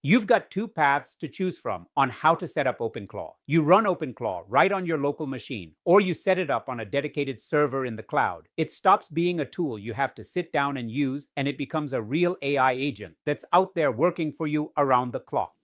You've got two paths to choose from on how to set up OpenClaw. You run OpenClaw right on your local machine, or you set it up on a dedicated server in the cloud. It stops being a tool you have to sit down and use, and it becomes a real AI agent that's out there working for you around the clock.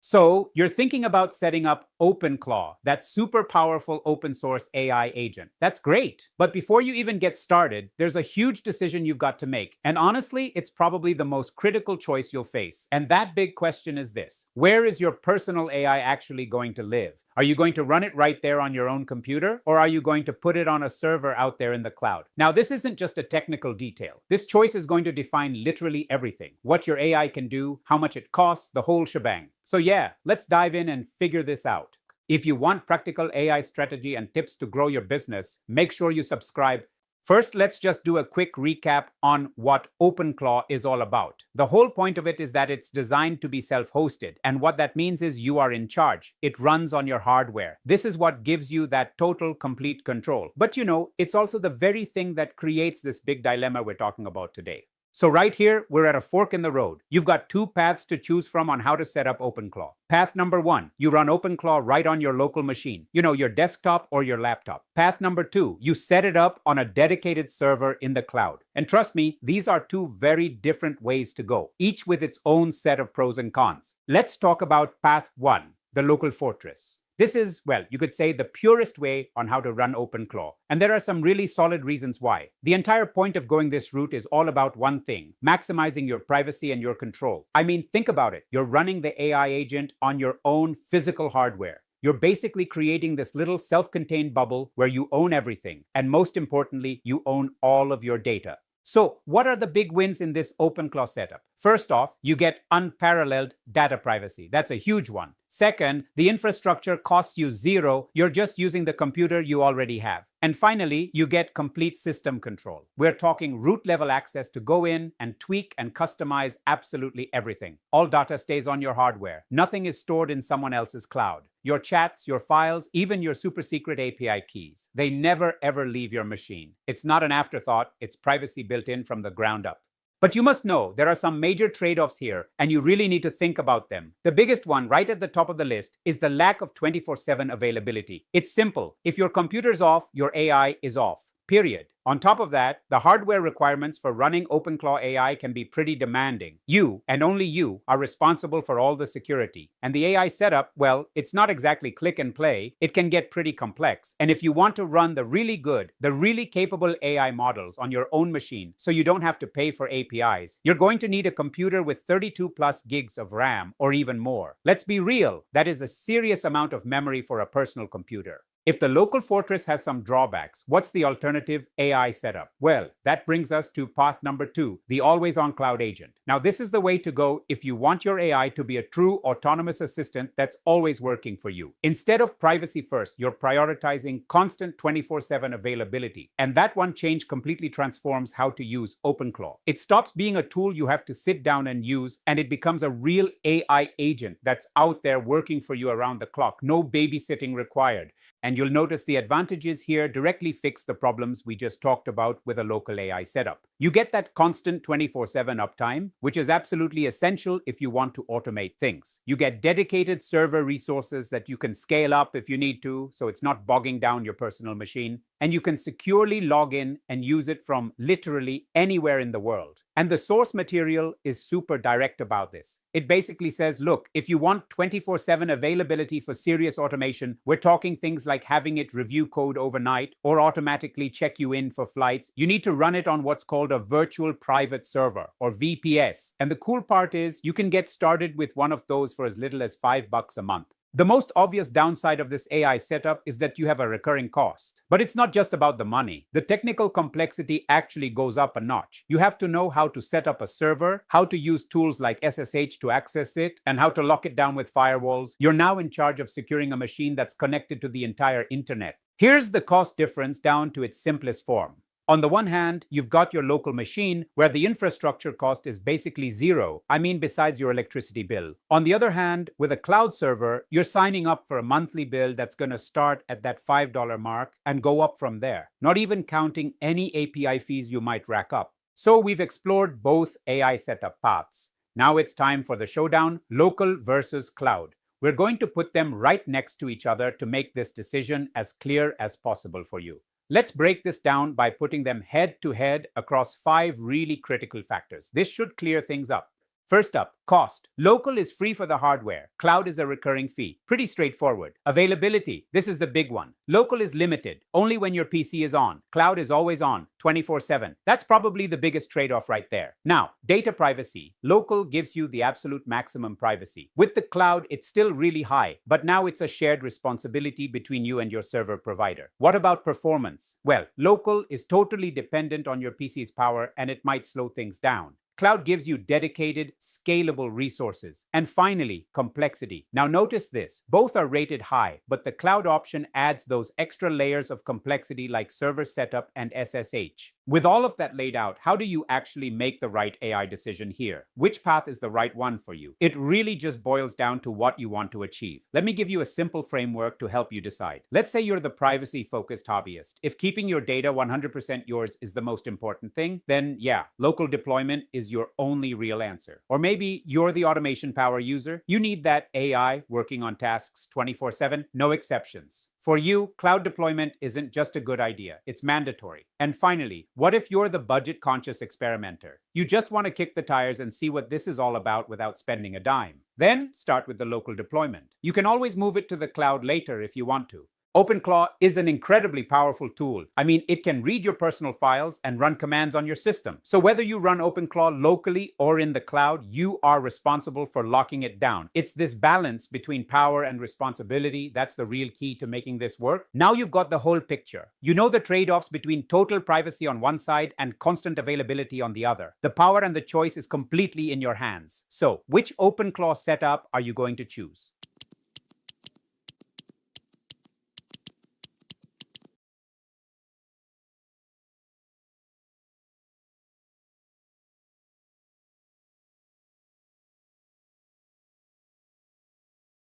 So you're thinking about setting up OpenClaw, that super powerful open source AI agent. That's great. But before you even get started, there's a huge decision you've got to make. And honestly, it's probably the most critical choice you'll face. And that big question is this: where is your personal AI actually going to live? Are you going to run it right there on your own computer, or are you going to put it on a server out there in the cloud? Now, this isn't just a technical detail. This choice is going to define literally everything: what your AI can do, how much it costs, the whole shebang. So yeah, let's dive in and figure this out. If you want practical AI strategy and tips to grow your business, make sure you subscribe. First, let's just do a quick recap on what OpenClaw is all about. The whole point of it is that it's designed to be self-hosted, and what that means is you are in charge. It runs on your hardware. This is what gives you that total, complete control. But it's also the very thing that creates this big dilemma we're talking about today. So right here, we're at a fork in the road. You've got two paths to choose from on how to set up OpenClaw. Path number one, you run OpenClaw right on your local machine, your desktop or your laptop. Path number two, you set it up on a dedicated server in the cloud. And trust me, these are two very different ways to go, each with its own set of pros and cons. Let's talk about path one, the local fortress. This is, well, you could say the purest way on how to run OpenClaw. And there are some really solid reasons why. The entire point of going this route is all about one thing: maximizing your privacy and your control. I mean, think about it. You're running the AI agent on your own physical hardware. You're basically creating this little self-contained bubble where you own everything. And most importantly, you own all of your data. So what are the big wins in this OpenClaw setup? First off, you get unparalleled data privacy. That's a huge one. Second, the infrastructure costs you zero. You're just using the computer you already have. And finally, you get complete system control. We're talking root level access to go in and tweak and customize absolutely everything. All data stays on your hardware. Nothing is stored in someone else's cloud. Your chats, your files, even your super secret API keys, they never ever leave your machine. It's not an afterthought. It's privacy built in from the ground up. But you must know there are some major trade-offs here, and you really need to think about them. The biggest one, right at the top of the list, is the lack of 24/7 availability. It's simple. If your computer's off, your AI is off. Period. On top of that, the hardware requirements for running OpenClaw AI can be pretty demanding. You, and only you, are responsible for all the security. And the AI setup, well, it's not exactly click and play. It can get pretty complex. And if you want to run the really good, the really capable AI models on your own machine so you don't have to pay for APIs, you're going to need a computer with 32 plus gigs of RAM or even more. Let's be real, that is a serious amount of memory for a personal computer. If the local fortress has some drawbacks, what's the alternative AI setup? Well, that brings us to path number two, the always-on cloud agent. Now, this is the way to go if you want your AI to be a true autonomous assistant that's always working for you. Instead of privacy first, you're prioritizing constant 24/7 availability. And that one change completely transforms how to use OpenClaw. It stops being a tool you have to sit down and use, and it becomes a real AI agent that's out there working for you around the clock. No babysitting required. And you'll notice the advantages here directly fix the problems we just talked about with a local AI setup. You get that constant 24/7 uptime, which is absolutely essential if you want to automate things. You get dedicated server resources that you can scale up if you need to, so it's not bogging down your personal machine. And you can securely log in and use it from literally anywhere in the world. And the source material is super direct about this. It basically says, look, if you want 24/7 availability for serious automation, we're talking things like having it review code overnight or automatically check you in for flights. You need to run it on what's called a virtual private server, or VPS. And the cool part is you can get started with one of those for as little as $5 a month. The most obvious downside of this AI setup is that you have a recurring cost. But it's not just about the money. The technical complexity actually goes up a notch. You have to know how to set up a server, how to use tools like SSH to access it, and how to lock it down with firewalls. You're now in charge of securing a machine that's connected to the entire internet. Here's the cost difference down to its simplest form. On the one hand, you've got your local machine where the infrastructure cost is basically zero. I mean, besides your electricity bill. On the other hand, with a cloud server, you're signing up for a monthly bill that's going to start at that $5 mark and go up from there, not even counting any API fees you might rack up. So we've explored both AI setup paths. Now it's time for the showdown, local versus cloud. We're going to put them right next to each other to make this decision as clear as possible for you. Let's break this down by putting them head to head across 5 really critical factors. This should clear things up. First up, cost. Local is free for the hardware. Cloud is a recurring fee. Pretty straightforward. Availability. This is the big one. Local is limited, only when your PC is on. Cloud is always on, 24/7. That's probably the biggest trade-off right there. Now, data privacy. Local gives you the absolute maximum privacy. With the cloud, it's still really high, but now it's a shared responsibility between you and your server provider. What about performance? Well, local is totally dependent on your PC's power, and it might slow things down. Cloud gives you dedicated, scalable resources. And finally, complexity. Now notice this, both are rated high, but the cloud option adds those extra layers of complexity like server setup and SSH. With all of that laid out, how do you actually make the right AI decision here? Which path is the right one for you? It really just boils down to what you want to achieve. Let me give you a simple framework to help you decide. Let's say you're the privacy-focused hobbyist. If keeping your data 100% yours is the most important thing, then yeah, local deployment is your only real answer. Or maybe you're the automation power user. You need that AI working on tasks 24/7, no exceptions. For you, cloud deployment isn't just a good idea, it's mandatory. And finally, what if you're the budget-conscious experimenter? You just want to kick the tires and see what this is all about without spending a dime. Then start with the local deployment. You can always move it to the cloud later if you want to. OpenClaw is an incredibly powerful tool. I mean, it can read your personal files and run commands on your system. So whether you run OpenClaw locally or in the cloud, you are responsible for locking it down. It's this balance between power and responsibility that's the real key to making this work. Now you've got the whole picture. You know the trade-offs between total privacy on one side and constant availability on the other. The power and the choice is completely in your hands. So, which OpenClaw setup are you going to choose?